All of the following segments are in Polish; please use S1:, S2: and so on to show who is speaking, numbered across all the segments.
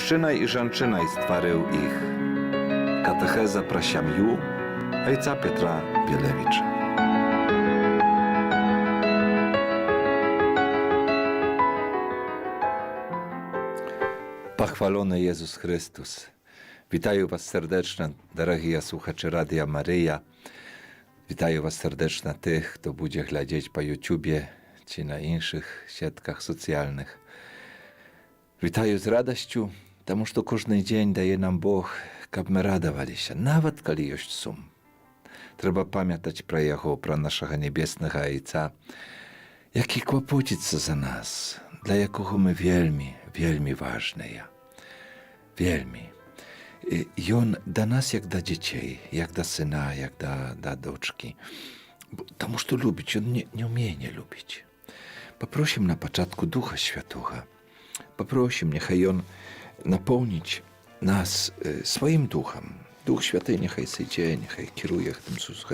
S1: Мужчина і жанчина створив їх. Катехеза про сім'ю ojca Piotra Bielewicza. Pochwalony Jezus Chrystus. Witaję Was serdecznie, drogie słuchacze Radia Maryja. Witaję Was serdecznie tych, kto będzie глядеть po YouTubie czy na innych siatkach socjalnych. Witaję z radością, потому что każdy dzień daje nam Bóg, aby my radowali się, nawet kiedy jest sum. Trzeba pamiętać pro Jego, pro naszego niebiesnego Ojca, jaki kłopocić za nas, dla jakiego my wielmi ważne. Wielmi. I On da nas jak da dzieci, jak da syna, jak da doczki. Потому что lubić, On nie umie nie lubić. Poprosim na początku Ducha Świętego. Poprosim, niechaj On napełnić nas swoim duchem. Duch Święty niechaj syjdzie, niechaj kieruje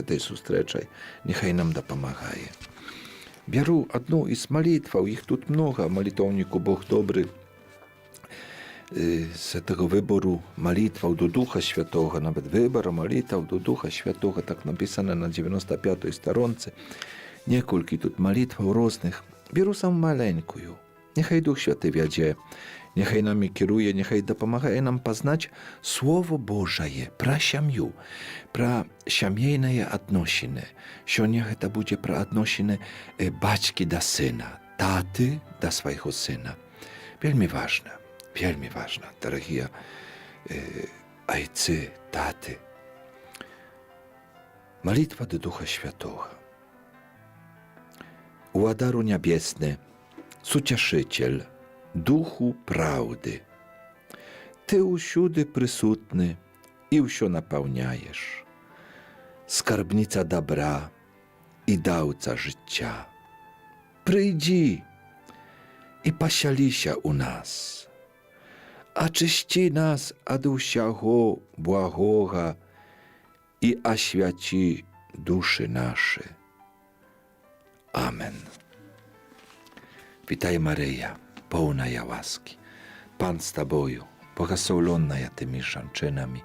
S1: tej zустречей, niechaj nam dopomagaje. Biorę jedną z modlitw, ich tu mnogo, молитовнику Bóg dobry, z tego wyboru modlitw do Ducha Świętego, nawet wybór modlitw do Ducha Świętego, tak napisane na 95 stronce, niekolki tu modlitw różnych. Biorę samą maleńką. Niechaj Duch Święty wiedzie, niechaj nami kieruje, niechaj dopomagaje nam poznać Słowo Boże, pra siamiu, pra siamiejne odnosiny. Що niech to będzie pra odnosiny baćki do syna, taty do swojego syna. Wielmi ważne, drogie ojcy, taty. Молитва do Ducha Świętego. Uładaru niebiesny, Суcieszyciel, Duchu prawdy. Ty usюди присутny i усьо napełniajesz. Skarbnica dobra i dawca życia. Przyjdź i pasialisia u nas. A czyści nas od усяго błagoga i oświaci duszy nasze. Amen. Witaj Maryja, pełna łaski. Pan z Tobою, błogosławiona tymi żonczynami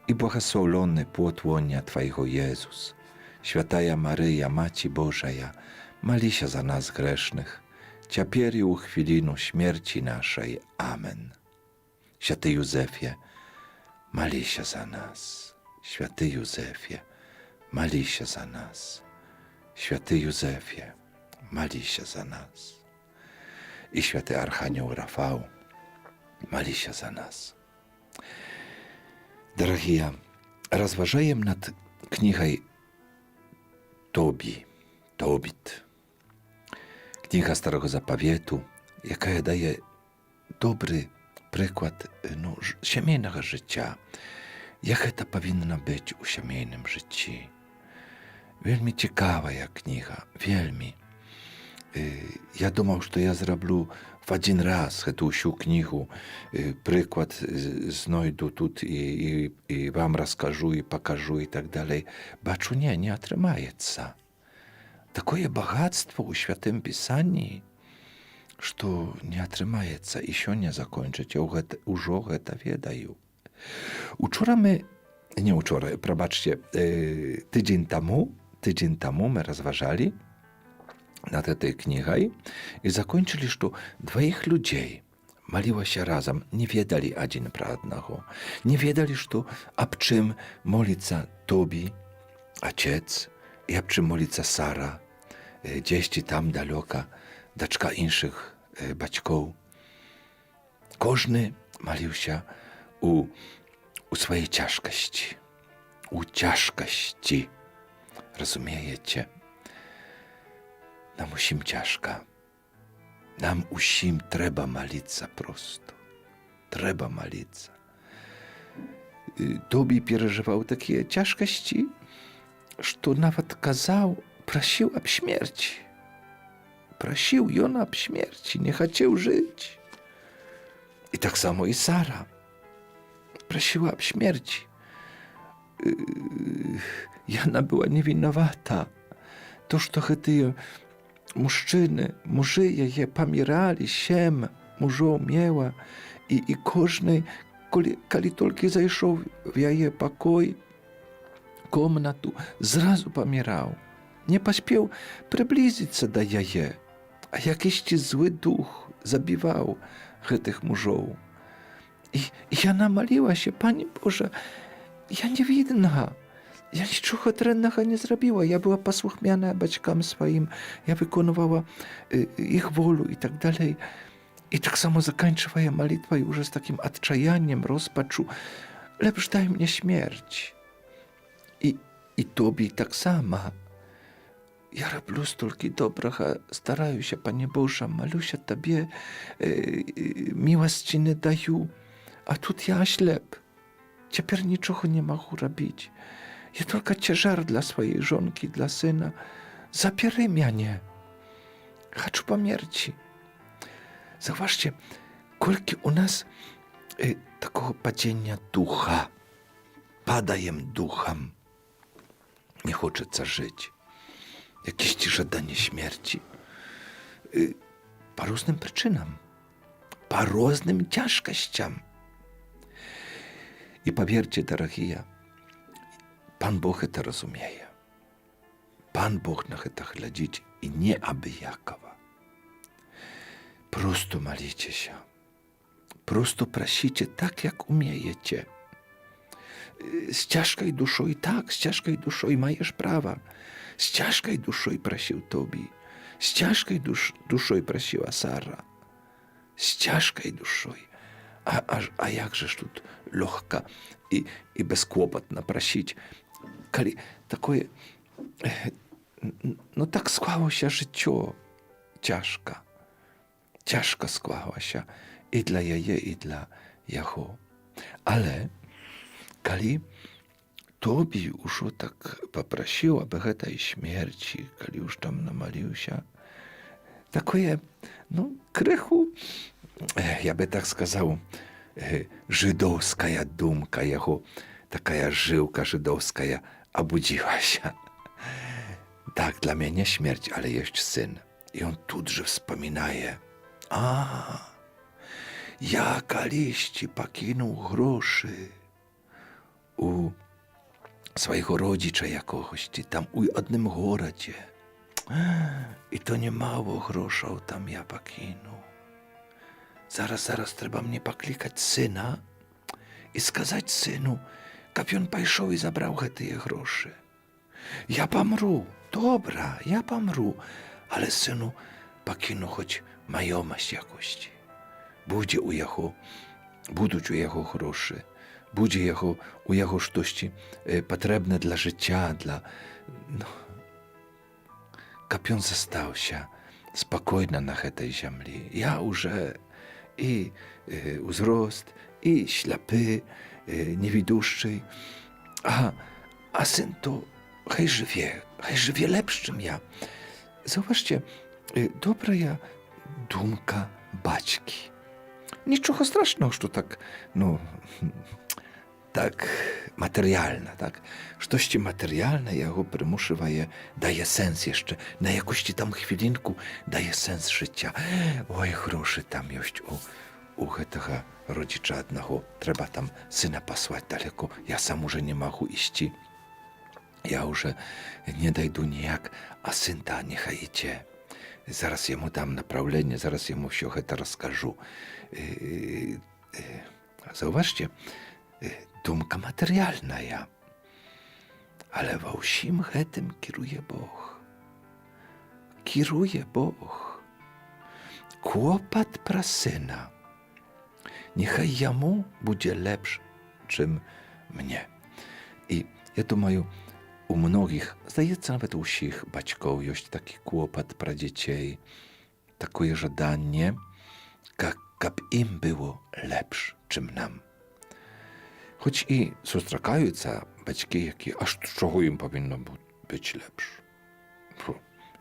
S1: i błogosławiony płód łonia Twojego Jezus. Święta Maryja, Maci Boża, mali się za nas grzesznych, ciapier i u chwilinu śmierci naszej. Amen. Święty Józefie, mali się za nas. Święty Józefie, mali się za nas. Święty Józefie, mali się za nas. I święty Archanioł Rafał, mali się za nas. Drogie, rozważajem nad knigą Tobit. Kniga Starego Zapawietu, jaka daje dobry przykład siemiejnego życia. Jak to powinno być u siemiejnym życiu. Wielmi ciekawa kniga, wielmi. Ja думав, що я зроблю в один раз эту всю книгу, приклад знайду тут і вам розкажу, і покажу, і так далі. Бачу, не отримається. Такое багатство у Святым Писанні, що не отримається, і ще не закінчить. Я уже це ведаю. Tydzień temu my rozważali nad tej knigą i zakończyli, że dwóch ludzi maliło się razem, nie wiedzieli jeden pro jednego, nie wiedzieli, że ob czym molica Tobi, ojciec, i ob czym molica Sara, gdzieś tam daleka, daczka innych baćków. Każdy malił się u swojej ciężkości, Rozumiecie? Nam усім ciężko. Nam усім trzeba malić prosto. Trzeba malić. Tobi przeżywał takie ciężkości, że nawet prosił o śmierć. Prosił ją o śmierć, nie chciał żyć. I tak samo i Sara prosiła o śmierć. Jana była niewinowata. To, że te мужчины, мужи ее помирали, 7 мужов miała і кожний, коли тільки зайшов в її покой, комнату, зразу помирав. Не поспів приблизитися до її, а якийсь злий дух забивав гэтых мужов. І яна молилася: Пане Боже, я не видна, я нічого дрэннага не зробила, я була послухмяна бацькам сваім, я выконувала іх волю і так далей. І так само заканчивая молитвой уже з таким отчаянням, розпачу: лепш дай мне смерть. І тобі так само. Я роблю стільки доброго, стараюся, Пане Боже, молюся Тобі, милості не даю, а тут я ослеп. Тепер нічого не можу робити. Я тільки ciężar для своєї жонки, для сина. Забери мене. Хочу померти. Zauważcie, колькі у нас такого падіння духа, падаєм духом, не хочеться жити. Jakieś żądanie śmierci. Po różnym przyczynam, po różnym ciężkościom. I powierzcie, drogie, Pan Bóg to rozumie. Pan Bóg na to глядить i nie aby jakowa. Prosto malicie się. Prosto prosicie tak, jak umiejecie. Z ciężkiej duszą, tak, z ciężkiej duszą majesz prawa. Z ciężkiej duszą prosił Tobi. Z ciężkiej duszą prosiła Sara. Z ciężkiej duszą. A jakżeż tu lekka i bezkłopotna prosić. Kali takie, no tak skłało się życie ciężka. Ciężko skłała się i dla jeje, i dla jego. Ale kali Tobi już tak poprosił, aby tej śmierci, kali już tam namalił się, takie, no, krychu, ja by tak skazał, żydowska dumka jego, taka żyłka żydowska obudziła się. Tak, dla mnie nie śmierć, ale jest syn. I on tudże wspominaje, ja kaliści pakinął groszy u swojego rodzicza jakoś, tam u jednym gorodzie. I to nie mało groszał tam ja pakinął. Zaraz trzeba mnie poklikać syna i skazać synu, aby on pojszł i zabrał te groszy. Ja pomru, dobra, ja pomru, ale synu pakinu choć majomość jakości. Будуть у його гроші, буде у його щось потрібне для життя, щоб він залишився спокійно на цій землі. Я вже і узрост, і ślepy, niewiduszczy, a syn to hej żywie lepszym ja. Zauważcie, dobra ja dumka baćki. Niczego strasznego, że tak, no, tak materialne, tak? Coś materialne, jego przymuszywaje, daje sens jeszcze, na jakąś tam chwilinku daje sens życia. Oj, groszy tam jest u tego rodzicza jednego, trzeba tam syna posłać daleko, ja sam już nie mogę iść, ja już nie dojdę nijak, a syn ta niechaj idzie. Zaraz jemu dam naprawienie, zaraz jemu wszystko to rozkażę. Zauważcie, dumka materialna ja, ale we wszystkim tym kieruje Bóg. Kieruje Bóg. Kłopot pra syna. Niechaj jemu będzie lepszy, czym mnie. I ja думаю, u mnogich, zdaється, nawet u всіх батьків jest taki kłopot pra dzieci, takie żądanie, żeby im było lepsze, czym nam. Choć i zустрічаються батьки, які, a z czego im powinno być lepsze?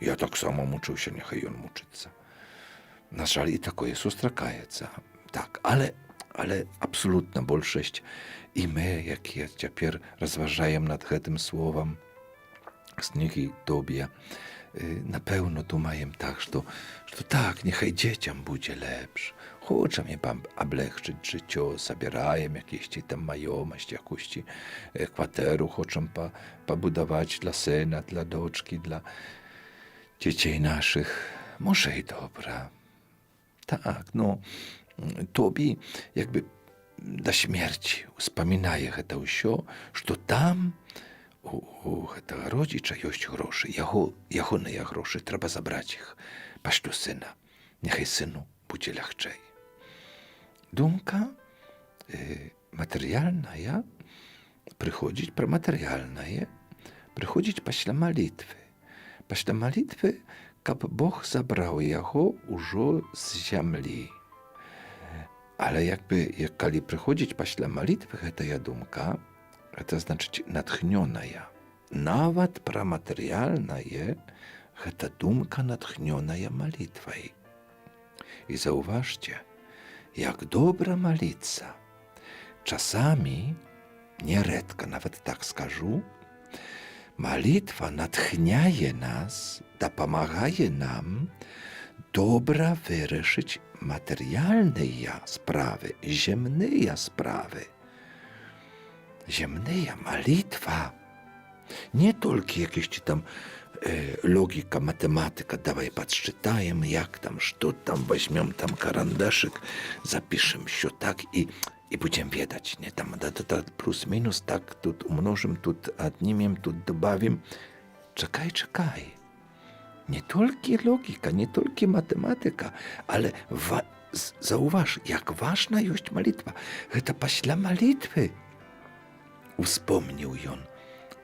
S1: Ja tak samo muczył się, niechaj on muczyться. Na żal i takie zустрічаються. Tak, ale absolutna większość i my, jak ja teraz rozważajem nad tym słowem z kniги Tobia, na pewno dumajem tak, że tak, niechaj dzieciom będzie lepsze. хочемо вам облегчити життя, збираємо якісь там майомість, якусь квартиру хочемо побудувати для сина, для дочки, для дітей наших. Може і добре. Так, ну, тобі, якби, до смерті успамінає гэта ўсё, што там у гэтага родзіча ёсць грошы, ягоныя грошы, трэба забраць іх, пашлю сына, няхай сыну будзе лягчэй. Думка матэрыяльная прыходзіць пра матэрыяльнае, прыходзіць пасля малітвы. Пасля малітвы, каб Бог забраў яго ўжо з зямлі. Але калі прыходзіць пасля малітвы гэтая думка, гэта значыць натхнёная. Нават пра матэрыяльнае гэта думка натхнёная малітвай. І заўважце, як добра маліцца. Часамі, нярэдка, нават так скажу, малітва натхняе нас, дапамагае нам добра вырашыць матэрыяльныя справы, земныя справы. Земная молитва. Не толькі якісь там логіка, математика, давай подсчитаем, як там, что там, возьмем там карандашик, запишем все так и будем ведать. Не там плюс-минус, так тут умножим, тут отнимем, тут добавим. Чекай. Не толькі логіка, не толькі математика, але заўваж, як важна ёсць малітва. Гэта пасля малітвы успомніў ён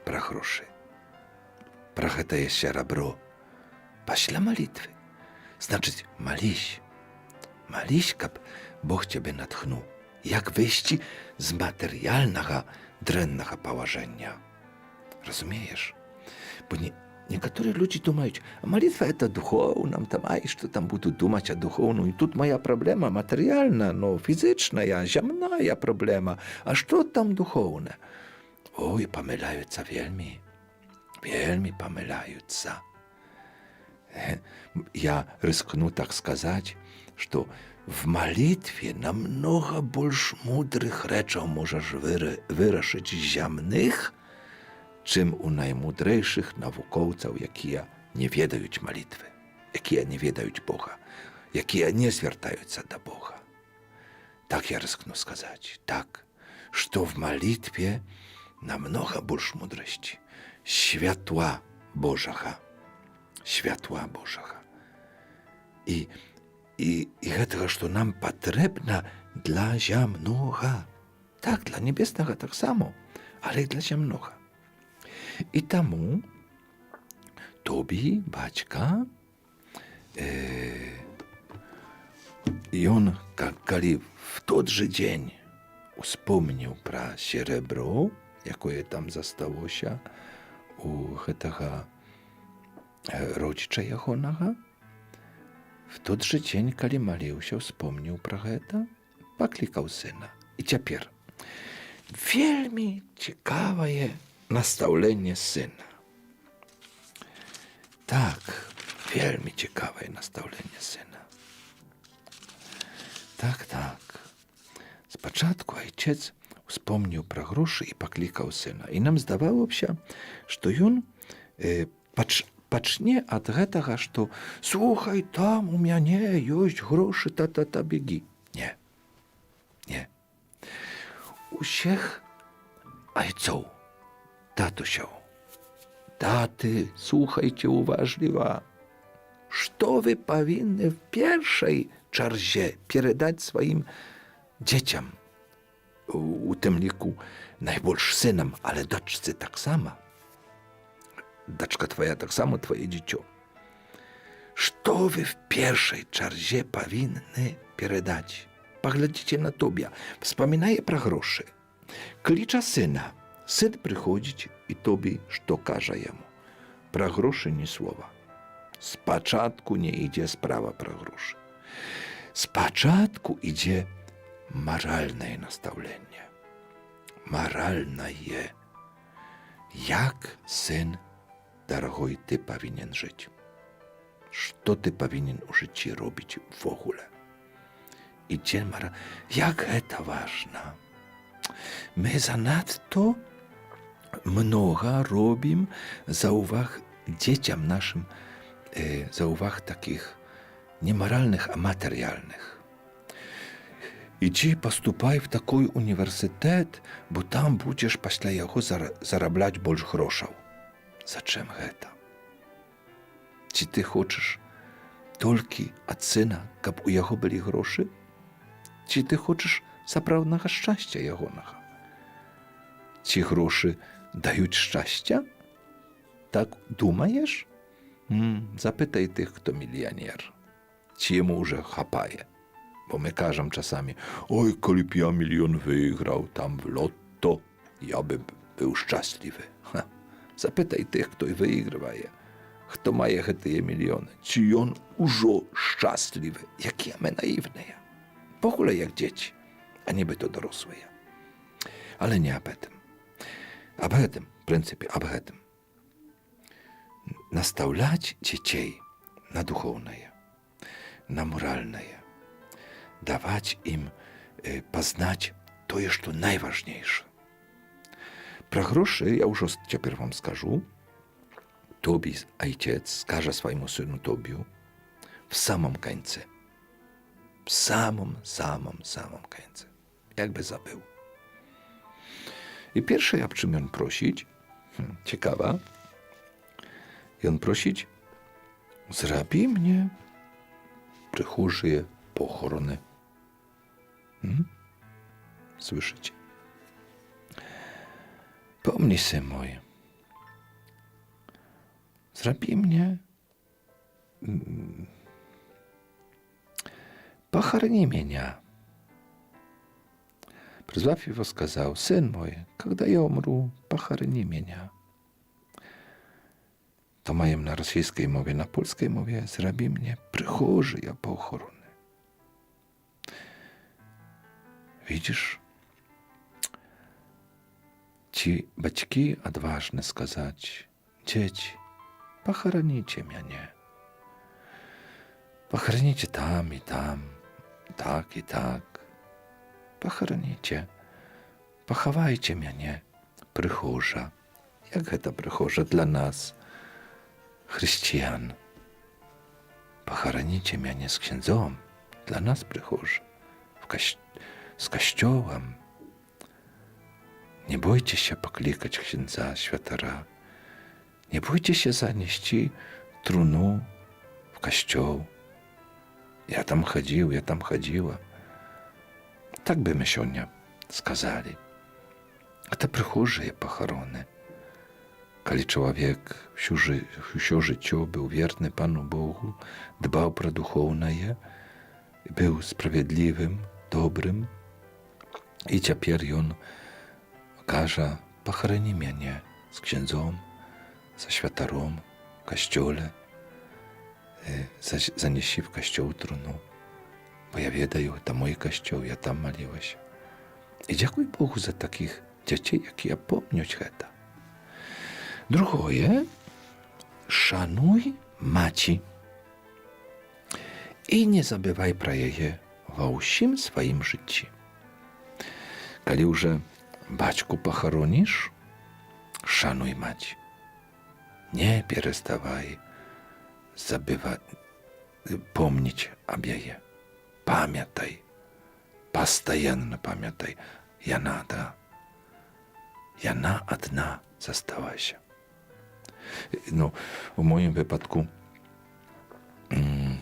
S1: пра грошы, пра гэтае серабро. Пасля малітвы. Значыць, малісь, каб Бог цябе натхнуў. Як выйсці з матэрыяльнага дрэннага палажэння. Разумееш? Бо некоторые люди думают, молитва это духовно, там, что там буду думать о духовном. И тут моя проблема материальная, но физичная, земная проблема. А что там духовное? Ой, помиляются вельми помиляются. Я рискну так сказать, что в молитве намного больше мудрых речаў можешь вырашыць земных, чым у наймудрейшых навукоўцаў, якія не ведаюць малітвы, якія не ведаюць Бога, якія не звяртаюцца да Бога. Так я рискну сказаць, так, што в молитве намного больш мудрасці, святла Божага. І гэтага, што нам патрэбна для зямнога. Так, для небеснага таксама, але і для зямнога. І таму тобі, бацька, ён, калі в тот же дзень успомніў пра серебро, якое там засталося у гэтага родзіча ягонага, в тот же дзень, калі маліўся, успомніў пра гэта, паклікаў сына. І цяпер вельмі цікавае настаўленне сына. Так, вельмі цікавае настаўленне сына. Так. Спачатку айчэц успомніў пра грошы і паклікаў сына. І нам здавалося, што ён пачне ад гэтага, што «Слухай, там у мяне ёсць грошы, та-та-та, бегі». Не. Усіх айцоў, татусяў, таты, слухайце уважліва. Што вы павінны в першай чарзе перадаць сваім дзецям, у тым ліку найбольш сынам, але дачцы таксама. Дачка твоя таксама твоє дзіцё. Што вы в першай чарзе павінны перадаць? Паглядзіце на тобе, вспамінае пра грошы. Кліча сына. Сын прыходзіць і тобі што кажа яму? Пра грошы ні слова. Спачатку не ідзе справа пра грошы. Спачатку ідзе маральнае настаўленне. Маральнае. Як, сын, дарагой, ты павінен жыць? Што ты павінен у жыцці робіць ввогуле? i dzień ma jak to ważne. My zanadto mnoga robimy zauwag dzieciom naszym, zauwag takich niemoralnych, a materialnych. Idź postupaj w taki uniwersytet, bo tam będziesz pісля його zarabiać больше грошей. Зачем это? Czy ty chcesz tylko od syna, żeby u jego byli grosze? Czy ty chcesz zaprawnego szczęścia jegonego? Ci grosze dają szczęścia? Tak думаешь? Zapytaj tych, kto milioner. Czy jemu już chapaje? Bo my każemy czasami, oj, коли б ja milion wygrał tam w lotto, ja by był szczęśliwy. Zapytaj tych, kto wygrywa je, kto ma te miliony, czy on już szczęśliwy. Jakie my naiwne. W ogóle jak dzieci, a niby to dorosłe. Ale nie об этом. Об этом, w pryncypie, об этом. Nastawiać dzieci na duchowne, na moralne. Dawać im poznać to, co najważniejsze. Про гроші я вже тепер вам скажу. Тобі отець скаже своєму сину Тобію в самому кінці. W samym końcu. Jakby zabył. I pierwsze, ja czym on prosić, ciekawa, i on prosić, zrobi mnie przychórzje pochorony. Słyszycie? Pomnij, syn mój, zrobi mnie, похорони меня. Призвав его, сказал: сын мой, когда я умру, похорони меня. To mają na rosyjskiej mowie, na polskiej mowie, zrobi mnie przychórzje pochorony. Widzisz? Ci батьки odważne сказать: dzieci, похороните меня. Похороните там и там, так и так. Похороните, поховайте mnie, przychóża. Jak to przychóża dla nas, chrześcijan? Похороните mnie z księdzом, dla nas przychóża, z kościołem. Nie bójcie się poklikać księdza światara. Nie bójcie się zanieść trunu w kościół. Ja tam chodziła. Tak by my сегодня сказали. Это przychórzje pochorony. Kiedy człowiek все życie był wierny Panu Bogu, dbał pro duchowne, był sprawiedliwym, dobrym i teraz on każe: pochroni mnie z księdzom, ze światarą w kościele, zanieś w kościół trunu. Bo ja wiedаю, to mój kościół, ja tam maliła się. I dziękuję Bogu za takich dzieci, jak ja pomnieć to. Drugie, szanuj maci. I nie zabywaj pro jej we wszystkim swoim życiu. Kiedy już baćku pochronisz, szanuj maci. Nie przestawaj zabywać, pomnieć об jej. Pamiętaj, постоянно pamiętaj, jana одна została się. No, w moim wypadku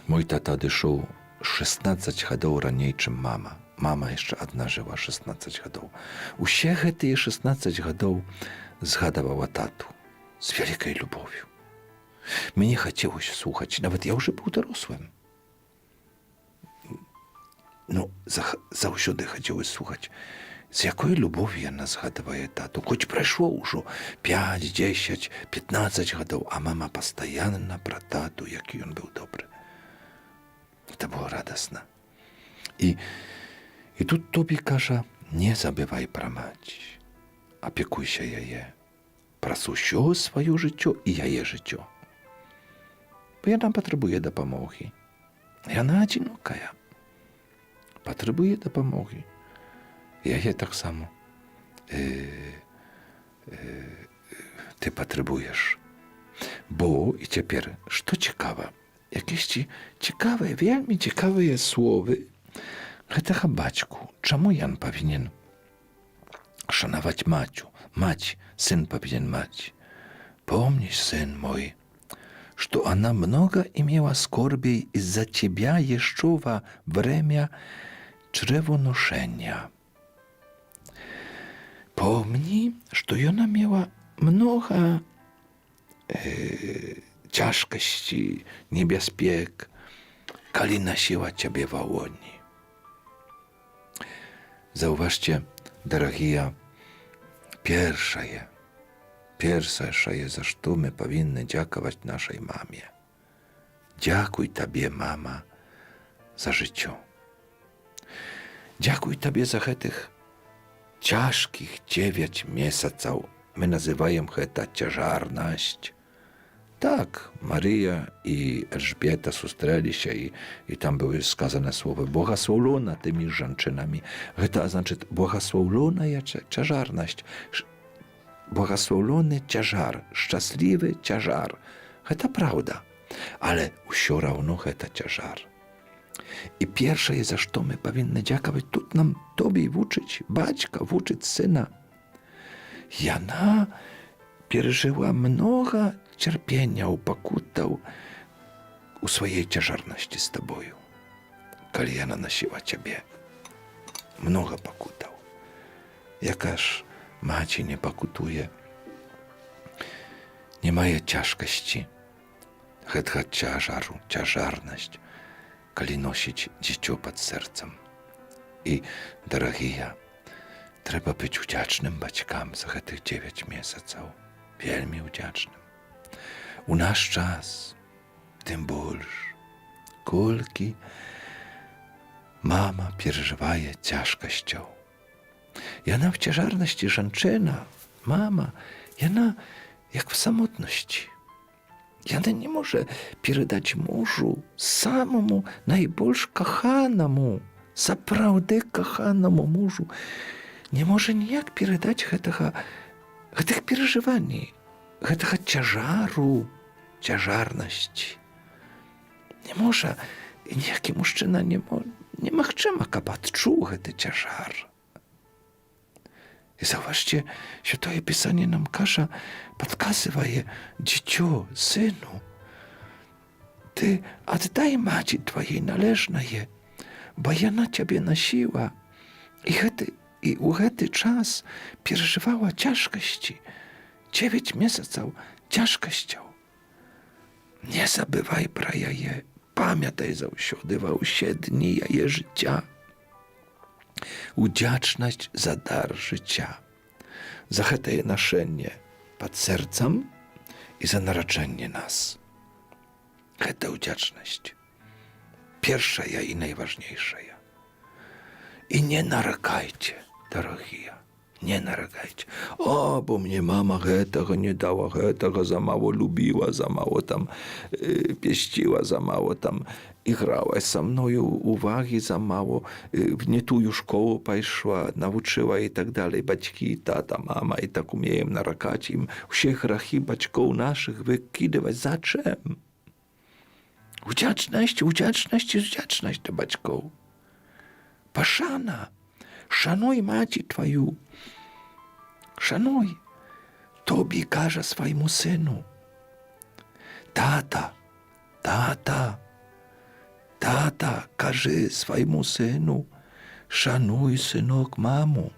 S1: mój tata odeszł 16 lat raniej, czym mama. Mama jeszcze jedna żyła 16 lat. Wszystkie te 16 lat zgadywała tatu z wielkiej lubowią. Mnie nie chciało się słuchać, nawet ja już był dorosłym. No, zawsze chodziły słuchać, z jakiej lubowi ona zgadywała tatu. Choć przeszło już 5, 10, 15 lat, a mama poстоянно pro tatu, jaki on był dobry. To było radosne. I tu tobie każe: nie zabywaj pro mać. Opiekuj się jej. Pracuj swoje życie i jej życie. Bo ja nam potrzebuję dopomogi. Ja na одинокая. potrzebuje dopomogi. Ja je tak samo. Ty potrzebujesz. Bo i teraz, co ciekawe, jakieś ciekawe, wielmi ciekawe jest słowy tego baćku. Czemu Jan powinien szanować Maciu? Mać, syn powinien mać. Помнишь, сын мой, что она много имела скорби из-за тебя еще во время чревоношения. Помни, что она имела много ciężkości, niebezpiek, kiedy nosiła ciebie w łoni. Zauważcie, drogie, pierwsze jest, za co my powinny dziękować naszej mamie. Dziękuj Tobie, mama, za życie. Dziękuj Tobie za tych ciężkich 9 miesięcy. My nazywamy to ciężarność. Tak, Maryja i Elżbieta susтрeli się i tam były skazane słowa błogosławiona tymi żonczynami. To znaczy błogosławiona jest ciężarność. Błogosławiony ciężar, szczęśliwy ciężar. To prawda, ale все равно to ciężar. I pierwsze jest, za co my powinny dziękować, tu nam Tobie uczyć, baćka, uczyć syna. Jana przeżyła mnogo cierpienia, upokutał u swojej ciężarności z Tobą. Kiedy Jana nosiła Ciebie, mnogo pokutał. Jakaż Macie nie pokutuje, nie ma ciężkości, chyba ciężaru, ciężarność, kiedy nosić dziecię pod sercem. I, drogie, trzeba być wdzięcznym baćkam za tych 9 miesięcy, wielmi wdzięcznym. U nasz czas, tym больше, kolki mama przeżywaje ciężkością. Jana w ciężarności żonczyna, mama, jana jak w samotności. Jana nie może передać mężu, samemu najbardziej kochanemu, naprawdę kochanemu mężu, nie może nijak передać tych przeżywań, tego ciężaru, ciężarności. Nie może, niejaki mężczyzna nie ma czym czuł ten ciężar. I zauważcie, że to Pisanie nam każe, podkazuje dzieciu, synu, ty oddaj maci twojej należne, bo ja na ciebie nosiła i u ten czas przeżywała ciężkości, 9 miesięcy ciężkością. Nie zabywaj про je, pamiętaj zawsze, все dni je życia. Wdzięczność za dar życia, za to noszenie pod sercem i za naraczenie nas. To wdzięczność. Pierwsza i najważniejsza. I nie narzekajcie, drogie, nie narzekajcie. O, bo mnie mama tego nie dała, tego za mało lubiła, za mało tam pieściła, za mało tam grała ze mną uwagi, za mało nie tu już szkołę poszła, nauczyła i tak dalej. Baćki, tata, mama i tak umieją narzekać im. Wszystkie grachy baćków naszych wykidywać. Za czym? Wdzięczność do baćków. Paszana, szanuj maci twoją. Szanuj. Tobie każe swojemu synu. Tata, każe swojemu synu. Szanuj, synok, mamu.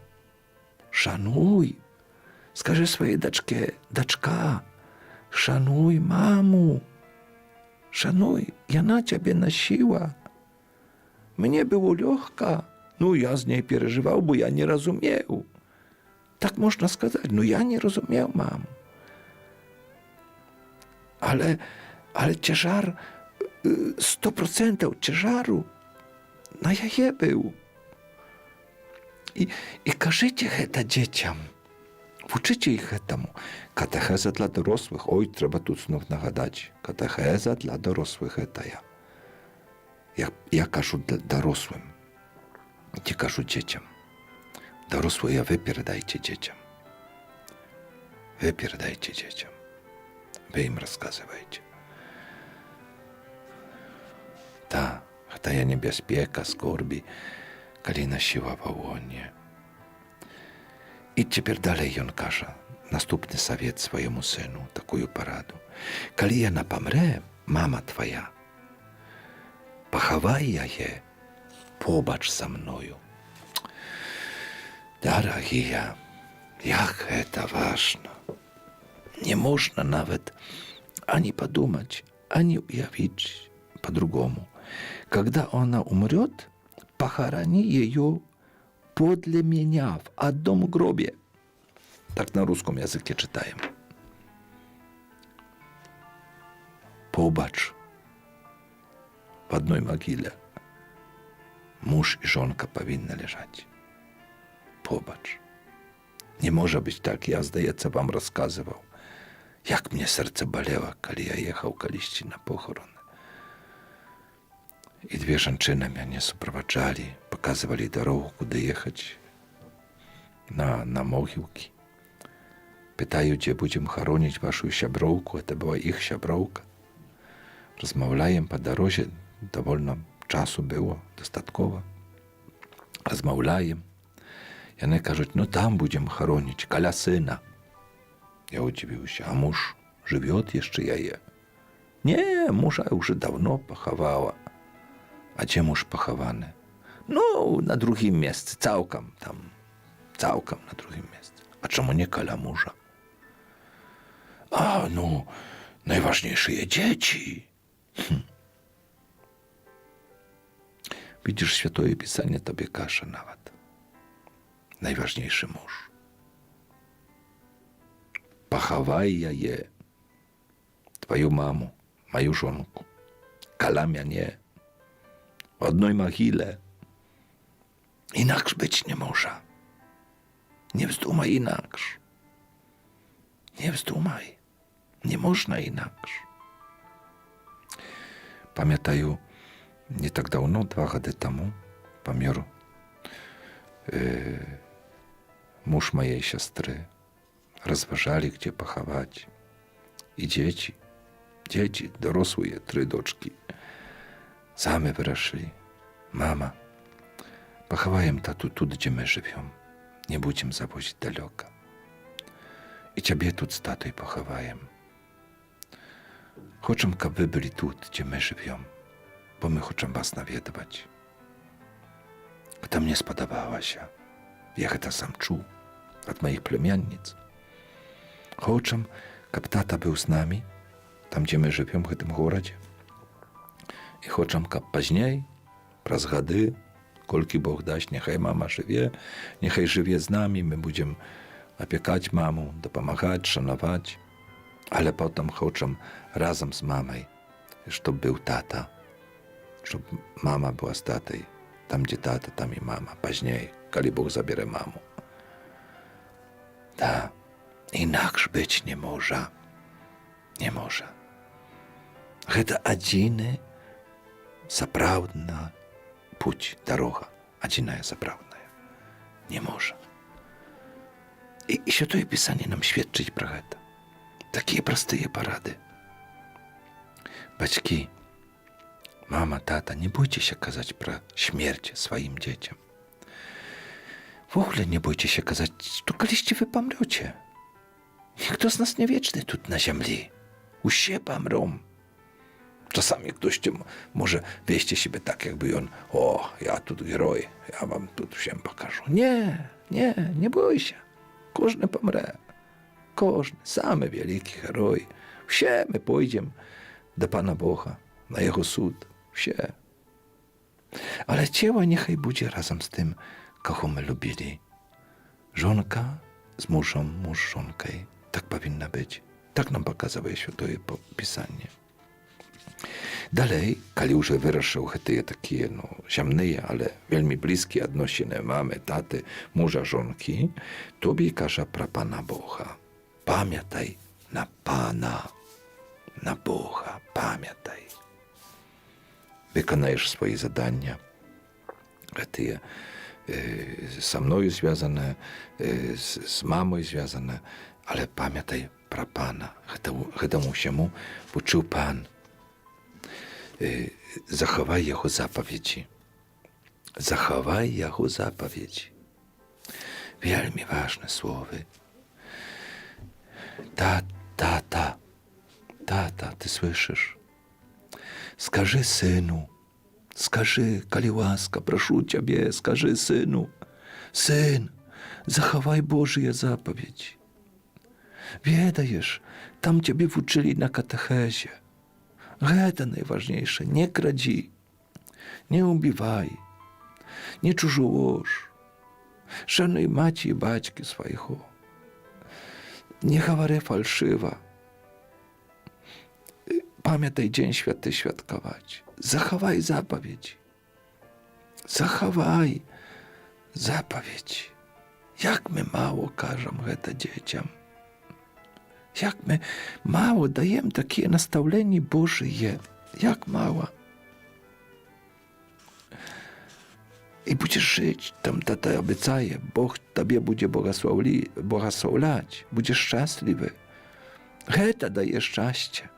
S1: Szanuj. Skaże swojej daczka. Szanuj, mamu. Szanuj, ja na ciebie nosiła. Mnie było lekko. No ja z niej przeżywał, bo ja nie rozumiał. Tak można сказать. No ja nie rozumiał, mam. Ale ciężar, 100% ciężaru na jaje był. I każecie to dzieciom. Uczycie ich temu. Katecheza dla dorosłych. Oj, trzeba tu znów nagadać. Katecheza dla dorosłych to ja. Ja każę dorosłym. Ті кажуть дітям, дорослые ви передайте дітям. Вы передайте детям. Вы им рассказываете. Та, тая небезпека, скорби, коли носила в łonie. I теперь dalej on каже, наступний совет своєму сину, такую пораду. Коли я напомрę, мама твоя, поховай яе побач со мною. Дорогие, jak это важно. Nie można nawet ani подумать, ani ujawić по-другому. Когда она умрет, похорони ее подле меня в одном гробе. Так на русском языке читаем. Побач в одной могиле. Муж и żonka powinny leżeć. Pobacz. Nie może być tak, ja zdaється wam rozkazywał, jak mnie serce bolelo, kiedy ja jechał kiedyś na pochorony. I dwie żeńczyny mnie suprowadzali, pokazywali drogę, kudy jechać na mogiłki. Pytają, gdzie będziemy chronić waszą siabrowkę, to była ich siabrowka. Rozmawiajem po drodze, dowolno czasu było, dostatkowo. Rozmawiajem. Яны кажуть, ну там будем хоронить, каля сына. Я удивился, а муж живет еще яе? Не, мужа уже давно поховала. А где муж похованы? Ну, на другим месте, цалком там, цалком на другим месте. А чому не каля мужа? А, ну, najważniejsze dzieci. Widzisz, Święte Pisanie tobie każe nawet. Najważniejszy mąż. Поховай яе, твою маму, мою żonku, каля mnie, w одной могиле. Inaksz być nie może. Nie wzdumaj inaksz. Nie wzdumaj. Nie można inaksz. Pamiętaję, nie tak dawno, 2 lata temu, pomiar mąż mojej siostry. Rozważali, gdzie pochować. I dzieci, dorosłe, 3 doczki. Same wyraszli. Mama, pochowajem tatu tu, gdzie my żywią. Nie będziemy zawozić daleko. I ciebie tu z tatoj pochowajem. Chcę, aby wy byli tu, gdzie my żywią, bo my chcemy was nawiedwać. To mnie spodobała się, jak to sam czuł od moich plemiennic. Chcę, aby tata był z nami, tam gdzie my żywią w tym gorodzie. I chcę, aby później, przez gady, kolki Bóg daś, niechaj mama żywie, niechaj żywie z nami, my będziemy opiekać mamą, dopomagać, szanować, ale potem chcę razem z mamą, żeby był tata, żeby mama była z tatą. Tam, gdzie tata, tam i mama. Później, kiedy Bóg zabierze mamę. Tak, inaksz być nie może. Nie może. To jedyny, zaprawdna pуть, droga. Jedyna zaprawdna. Nie może. I Święte Pisanie nam świadczy про to. Takie proste porady. Батьки, mama, tata, nie bójcie się kazać про śmierć swoim dzieciom. W ogóle nie bójcie się kazać, to kiedyś wy pomrzecie. Nikt z nas nie wieczny tu na ziemi. Usie pomrą. Czasami ktoś może wieście siebie tak, jakby on, o, ja tu heroj, ja wam tu всем pokażę. Nie bój się. Każdy pomrze. Każdy, samy wielki heroj. Wsie my pójdziemy do Pana Boga, na Jego sąd. Wsie. Ale ciało niechaj będzie razem z tym, kogo my lubili. Żonka z mężem, mąż z żonką. Tak powinna być. Tak nam pokazuje Święte Pisanie. Dalej, kiedy już wyraszył te takie ziemne, ale veľmi bliskie odnosiny mamy, taty, męża, żonki, tobie każe pra Pana Boga. Pamiętaj na Pana, na Boga, pamiętaj. Wykonajesz swoje zadania, te Со мною зв'язане, з мамою зв'язане, але пам'ятай про Пана. Гэтаму ўсяму вучыў Пан. Захавай яго запаведзі. Захавай яго запаведзі. Вельмі важны словы. Тата, ты слышишь? Скажи сыну, скажи, калі ласка, прашу цябе, скажи сыну, сын, захавай Божыя запаведзі. Ведаеш, там цябе вучылі на катэхезе. Гэта найважнейшае, не крадзі, не убівай, не чужуложь, шануй маці і бацькі свайго, не гавары фальшыва, памятай дзень святы святкаваць, захавай запаведзі, захавай запаведзі. Як мы мало кажам гэта дзецям, як мы мало даем такія настаўленні Божыя, як мало. І будзеш жыць, там тата абяцае, Бог табе будзе благаслаўляць, будзеш шчаслівы. Гэта дае шчасце.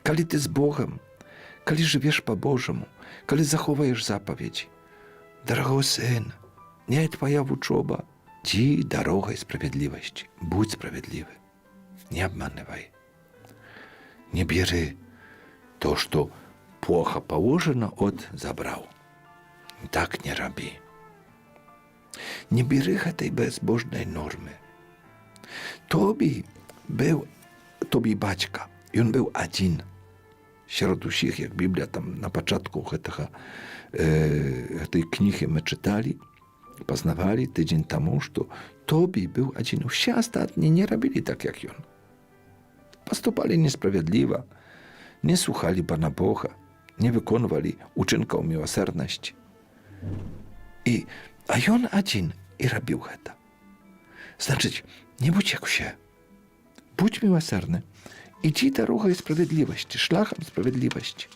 S1: Калі ты з Богам, калі жывеш па-божаму, калі захоўваеш запаведзі. Дарагой сын, не твоя вучоба, ідзі дарогай справядлівасці, будь справядлівы. Не обманывай. Не бери то, что плохо положено, забрал. Так не роби. Не бери этой безбожной нормы. Тобі батька, і він був один. Серед усіх, як Біблія там на початку этой книги мы читали, познавали тиждень тому, что Тобі был один. Все остальные не робили так, как он. Поступали несправедливо, не слухали Пана Бога, не виконували учинків милосердності. А он один і робив це. Значить, не будь як все. Будь милосердний. Іди дорогою справедливості, шляхом справедливості.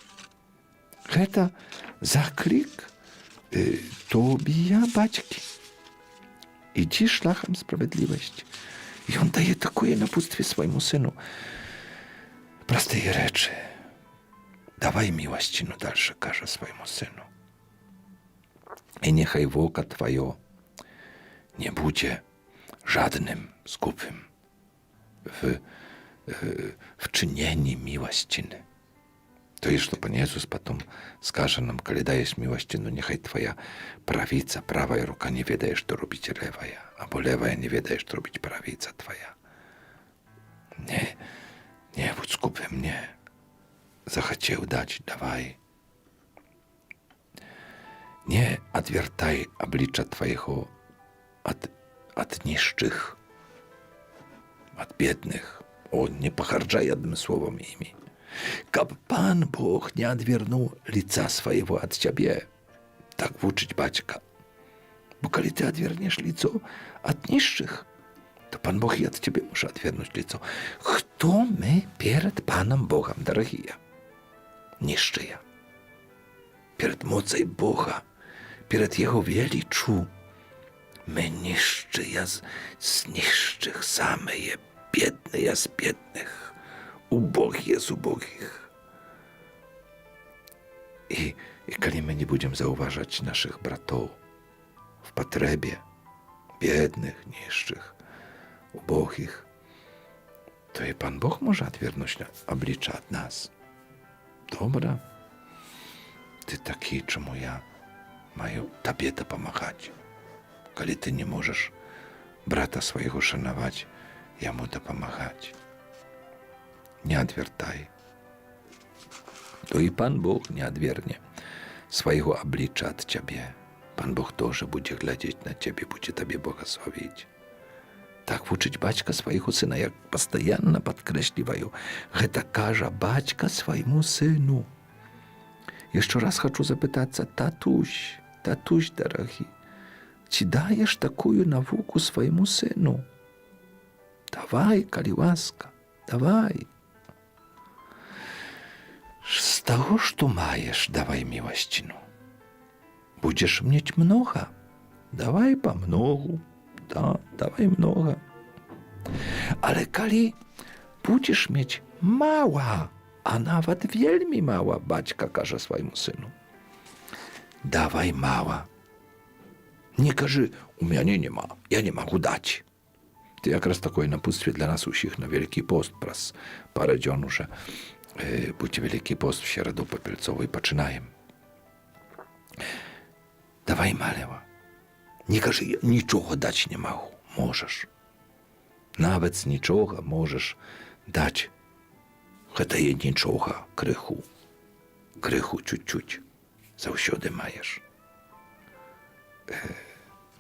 S1: Це заклик тобі, батьки. Іди шляхом справедливості. І він дає таке напутствие своєму сину. Прості речі. Давай милостину дальше, каже своєму сину. І нехай вока твоє не буде жадним, скупим в czynieniu miłościny. To jest, że Pan Jezus potem skaże nam, kiedy dajesz miłościnu, niechaj twoja prawica, prawa ruka nie wiedajesz, to robić lewaja, albo lewaja nie wiedajesz, to robić prawica twoja. Nie budź skupem, nie. Захотел dać, dawaj. Nie odwiertaj oblicza twojego od niższych, od biednych. Nie pochardzaj jednym słowem imi. Kab Pan Bóg nie odwiernuł lica swojego od ciebie, tak wuczyć baćka. Bo kiedy ty odwierniesz lico od niższych, to Pan Bóg i od ciebie musi odwiernuć lico. Kto my przed Panem Bogiem, drogie? Niższyja. Przed mocą Boga, przed Jego wieliczu. My niższyja z niższych, same je biedne z biednych, ubogie z ubogich. I kiedy my nie będziemy zauważać naszych bratów w potrzebie, biednych, niższych, ubogich, to i Pan Bóg może odwiernuć oblicza od nas. Dobra, ty taki, czemu ja mają tobie to pomagać. Kiedy ty nie możesz brata swojego szanować, ja mu dopomagać. Nie odwiertaj. To i Pan Bóg nie odwiernie swojego oblicza od ciebie. Pan Bóg też będzie глядеть na ciebie, będzie tobie błogosławić. Tak uczyć baćka swojego syna, jak poстоянно podkreśliwają. Это każe baćka swojemu synu. Jeszcze raz хочу запитаться, tatuś дорогий, czy dajesz taką naukę swojemu synu? Dawaj, kali łaska, dawaj. Z tego, co majesz, dawaj miłościnu. Będziesz mieć mnoga, dawaj pomnogu, dawaj mnoga. Ale kali będziesz mieć mała, a nawet wielmi mała, baćka każe swojemu synu. Dawaj mała. Nie każy, u mnie nie ma, ja nie mogę dać. To jakraz takie napustwie dla nas usich na Wielki Post, pras parę dzionu, że będzie Wielki Post w środę popielcową i zaczynajem. Dawaj maleła. Nie każy, niczego dać nie mogę. Możesz. Nawet z niczego możesz dać. Cheta je niczego, krychu. Krychu ciuć. Zawsiody majesz.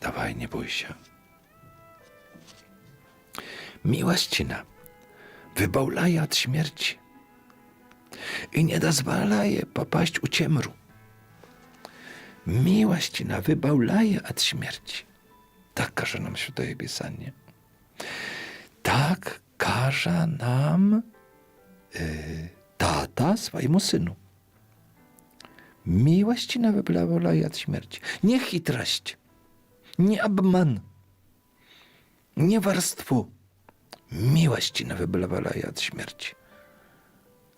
S1: Dawaj, nie bój się. Miłościna wybawlaje od śmierci i nie dozwalaje popaść u ciemru. Miłościna wybawlaje od śmierci. Tak każe nam Święte Pisanie. Tak każe nam tata swojemu synu. Miłościna wybawlaje od śmierci. Nie chytrość, nie obman, nie warstwo. Miłościna wybawlaje od śmierci.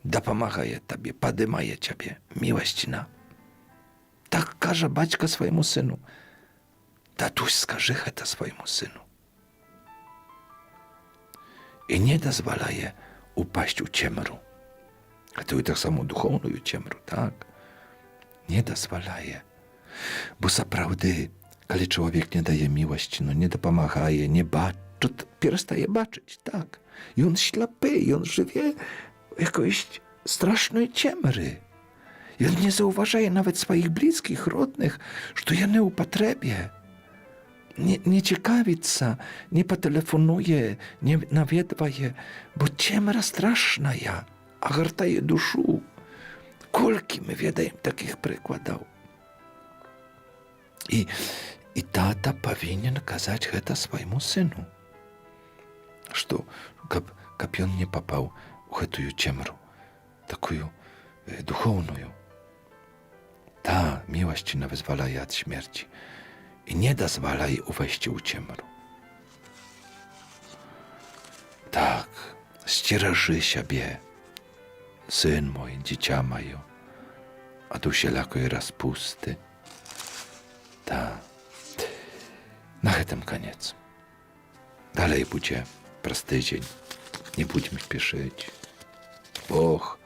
S1: Dopomagaje tobie, podymaje ciebie. Miłościna. Tak każe baćka swojemu synu. Tatuś skaże to swojemu synu. I nie dozwalaje upaść u ciemru. A to i tak samo duchowną ciemru, tak? Nie dozwalaje. Bo zaprawdy, kiedy człowiek nie daje miłości, no nie dopomagaje, nie baczy, to przestaje baczyć, tak? I on ślepy, i on żyje w jakiejś strasznej ciemry. I on nie zauważaje nawet swoich bliskich, rodnych, że to ja nie upotrebię. Nie ciekawica, nie potelefonuje, nie nawiedwa je, bo ciemra straszna ja, a hartaje duszu. Kolki my wiedajem takich przykładów. I tata powinien kazać to swojemu synu. Że kap on nie popał u tę ciemru, taką duchowną. Ta miłość nie wyzwalaje od śmierci i nie dozwalaje uwejść u ciemru. Tak, ścieraży siebie, syn mój, dziecię moje, a tu wszelakoj rozpusty. Ta. Na tym koniec. Dalej będzie prosty dzień. Nie budźmy śpieszyć. Bóg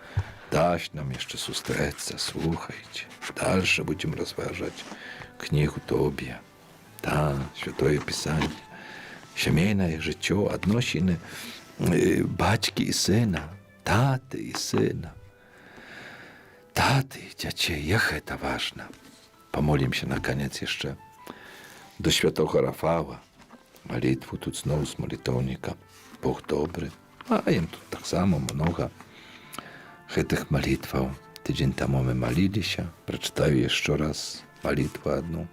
S1: daś nam jeszcze sustreca, słuchajcie. Dalsze będziemy rozważać knihu Tobie. Ta, Święte Pisanie. Семейное życie, odnosiny baćki i syna, taty i syna. Taty i dziecię, jak to ważne. Pomolimy się na koniec jeszcze do Świętego Rafała. Malitwu tu znowu z molitownika. Bóg dobry. A jem tu tak samo mnoga tych malitwał. Tydzień temu my malili się. Przeczytaję jeszcze raz malitwę jedną.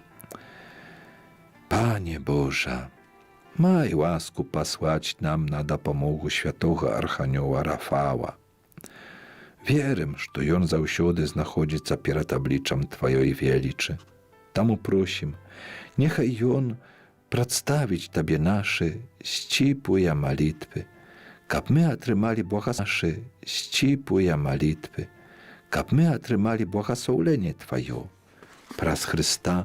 S1: Panie Boże, maj łasku posłać nam na dopomogę Świętego Archanioła Rafała. Wierzę, że on zawsiody znaходится перед обличчем Twojej wieliczy. Тому просим, niechaj on przedstawić Tobie nasze ścisłe malitwy, kab my otrzymali nasze ścisłe malitwy, kab my otrzymali błogosławienie Twoje. Przez Chrysta,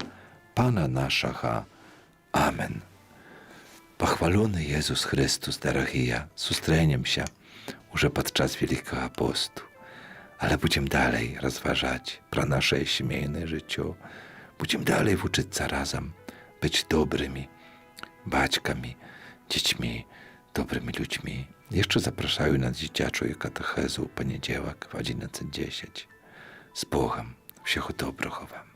S1: Pana naszego. Amen. Pochwalony Jezus Chrystus, drogie, zustaniemy się już podczas Wielkiego Postu. Ale będziemy dalej rozważać pro nasze семейne życie. Będziemy dalej uczyć się razem być dobrymi baćkami, dziećmi, dobrymi ludźmi. Jeszcze zapraszają na dziecięcą katechezę w poniedziałek w 11:10. Z Bogiem. Всього доброго вам.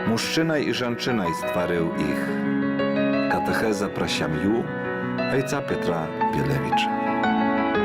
S1: Мужчина і жінчина створив їх. Катехеза про сім'ю Ojca Piotra Bielewicza.